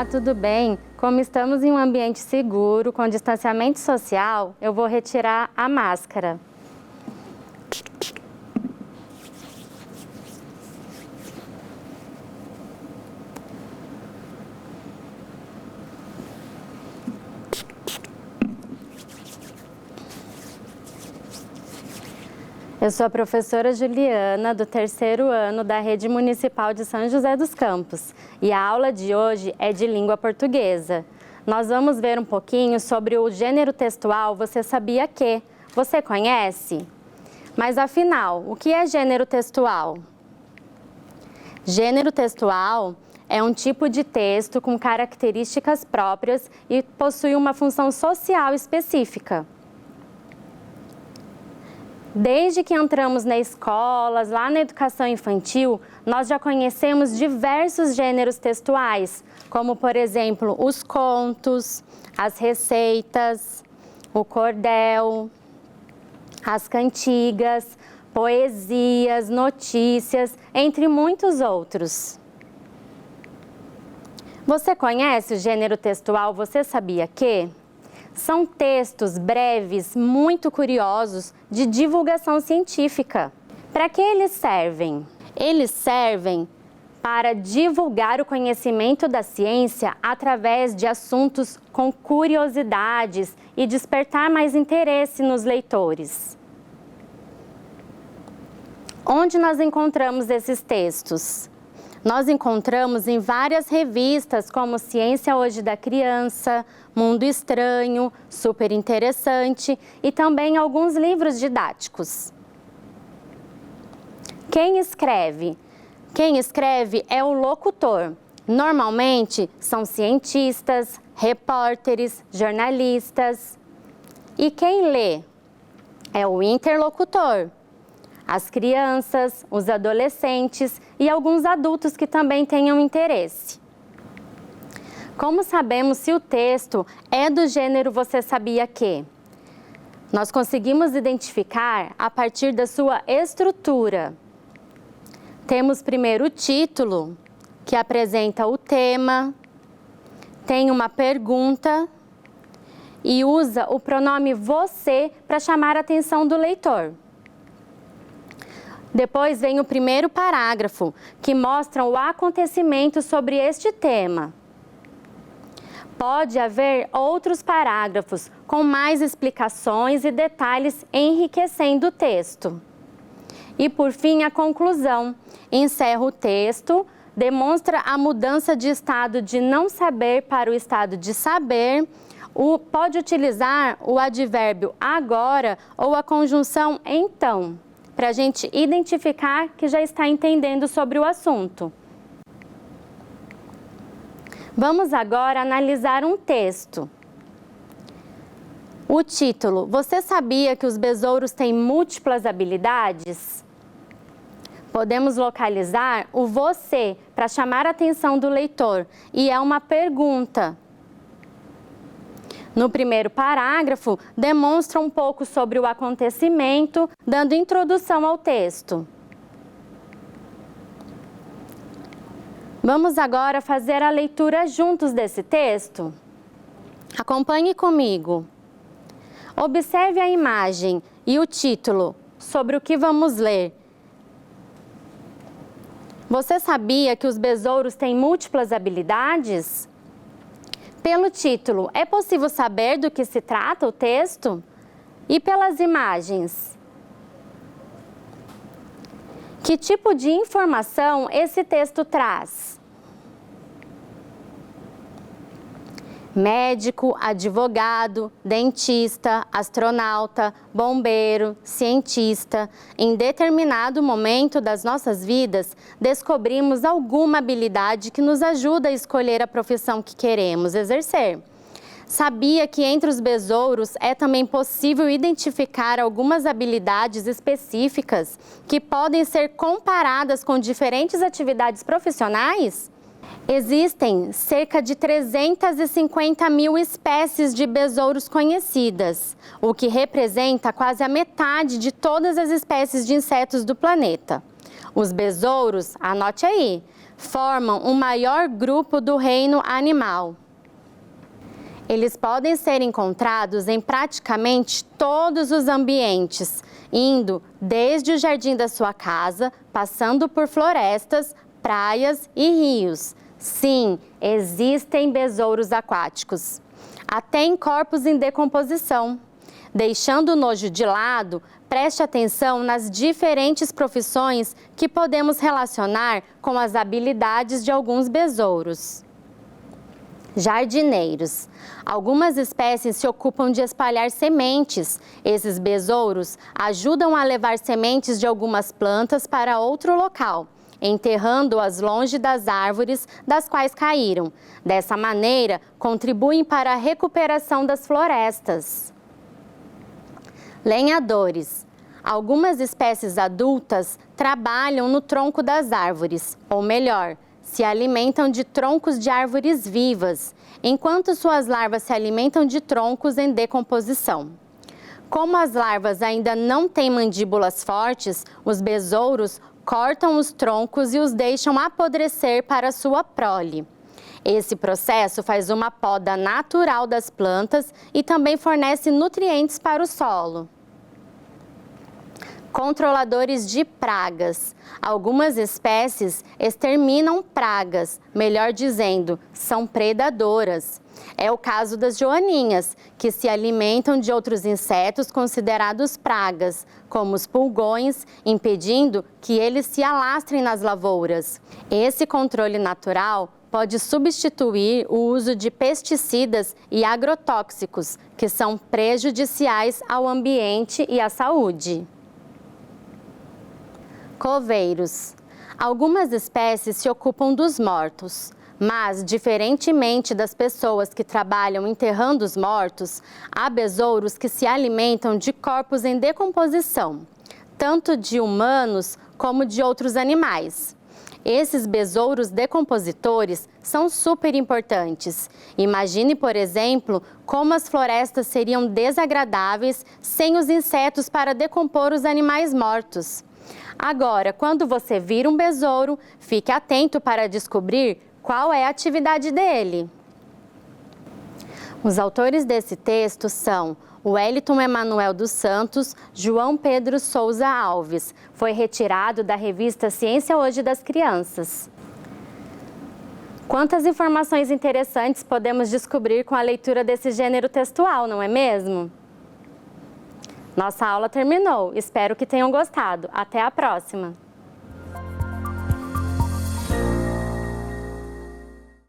Olá, tudo bem? Como estamos em um ambiente seguro, com distanciamento social, eu vou retirar a máscara. Eu sou a professora Juliana, do 3º ano da Rede Municipal de São José dos Campos, e a aula de hoje é de língua portuguesa. Nós vamos ver um pouquinho sobre o gênero textual Você Sabia Que? Você conhece? Mas afinal, o que é gênero textual? Gênero textual é um tipo de texto com características próprias e possui uma função social específica. Desde que entramos na escola, lá na educação infantil, nós já conhecemos diversos gêneros textuais, como, por exemplo, os contos, as receitas, o cordel, as cantigas, poesias, notícias, entre muitos outros. Você conhece o gênero textual Você Sabia Que? São textos breves, muito curiosos, de divulgação científica. Para que eles servem? Eles servem para divulgar o conhecimento da ciência através de assuntos com curiosidades e despertar mais interesse nos leitores. Onde nós encontramos esses textos? Nós encontramos em várias revistas como Ciência Hoje da Criança, Mundo Estranho, Super Interessante e também alguns livros didáticos. Quem escreve? Quem escreve é o locutor. Normalmente são cientistas, repórteres, jornalistas. E quem lê? É o interlocutor. As crianças, os adolescentes e alguns adultos que também tenham interesse. Como sabemos se o texto é do gênero Você Sabia Que? Nós conseguimos identificar a partir da sua estrutura. Temos primeiro o título, que apresenta o tema, tem uma pergunta e usa o pronome você para chamar a atenção do leitor. Depois vem o primeiro parágrafo, que mostra o acontecimento sobre este tema. Pode haver outros parágrafos com mais explicações e detalhes enriquecendo o texto. E por fim, a conclusão. Encerra o texto, demonstra a mudança de estado de não saber para o estado de saber, pode utilizar o advérbio agora ou a conjunção então, para a gente identificar que já está entendendo sobre o assunto. Vamos agora analisar um texto. O título, Você sabia que os besouros têm múltiplas habilidades? Podemos localizar o você para chamar a atenção do leitor e é uma pergunta. No primeiro parágrafo, demonstra um pouco sobre o acontecimento, dando introdução ao texto. Vamos agora fazer a leitura juntos desse texto? Acompanhe comigo. Observe a imagem e o título sobre o que vamos ler. Você sabia que os besouros têm múltiplas habilidades? Pelo título, é possível saber do que se trata o texto? E pelas imagens? Que tipo de informação esse texto traz? Médico, advogado, dentista, astronauta, bombeiro, cientista. Em determinado momento das nossas vidas, descobrimos alguma habilidade que nos ajuda a escolher a profissão que queremos exercer. Sabia que entre os besouros é também possível identificar algumas habilidades específicas que podem ser comparadas com diferentes atividades profissionais? Existem cerca de 350 mil espécies de besouros conhecidas, o que representa quase a metade de todas as espécies de insetos do planeta. Os besouros, anote aí, formam o maior grupo do reino animal. Eles podem ser encontrados em praticamente todos os ambientes, indo desde o jardim da sua casa, passando por florestas, praias e rios. Sim, existem besouros aquáticos, até em corpos em decomposição. Deixando o nojo de lado, preste atenção nas diferentes profissões que podemos relacionar com as habilidades de alguns besouros. Jardineiros. Algumas espécies se ocupam de espalhar sementes. Esses besouros ajudam a levar sementes de algumas plantas para outro local, enterrando-as longe das árvores das quais caíram. Dessa maneira, contribuem para a recuperação das florestas. Lenhadores. Algumas espécies adultas trabalham no tronco das árvores, ou melhor, se alimentam de troncos de árvores vivas, enquanto suas larvas se alimentam de troncos em decomposição. Como as larvas ainda não têm mandíbulas fortes, os besouros cortam os troncos e os deixam apodrecer para sua prole. Esse processo faz uma poda natural das plantas e também fornece nutrientes para o solo. Controladores de pragas. Algumas espécies exterminam pragas, melhor dizendo, são predadoras. É o caso das joaninhas, que se alimentam de outros insetos considerados pragas, como os pulgões, impedindo que eles se alastrem nas lavouras. Esse controle natural pode substituir o uso de pesticidas e agrotóxicos, que são prejudiciais ao ambiente e à saúde. Coveiros. Algumas espécies se ocupam dos mortos, mas, diferentemente das pessoas que trabalham enterrando os mortos, há besouros que se alimentam de corpos em decomposição, tanto de humanos como de outros animais. Esses besouros decompositores são super importantes. Imagine, por exemplo, como as florestas seriam desagradáveis sem os insetos para decompor os animais mortos. Agora, quando você vir um besouro, fique atento para descobrir qual é a atividade dele. Os autores desse texto são Wellington Emanuel dos Santos, João Pedro Souza Alves. Foi retirado da revista Ciência Hoje das Crianças. Quantas informações interessantes podemos descobrir com a leitura desse gênero textual, não é mesmo? Nossa aula terminou. Espero que tenham gostado. Até a próxima!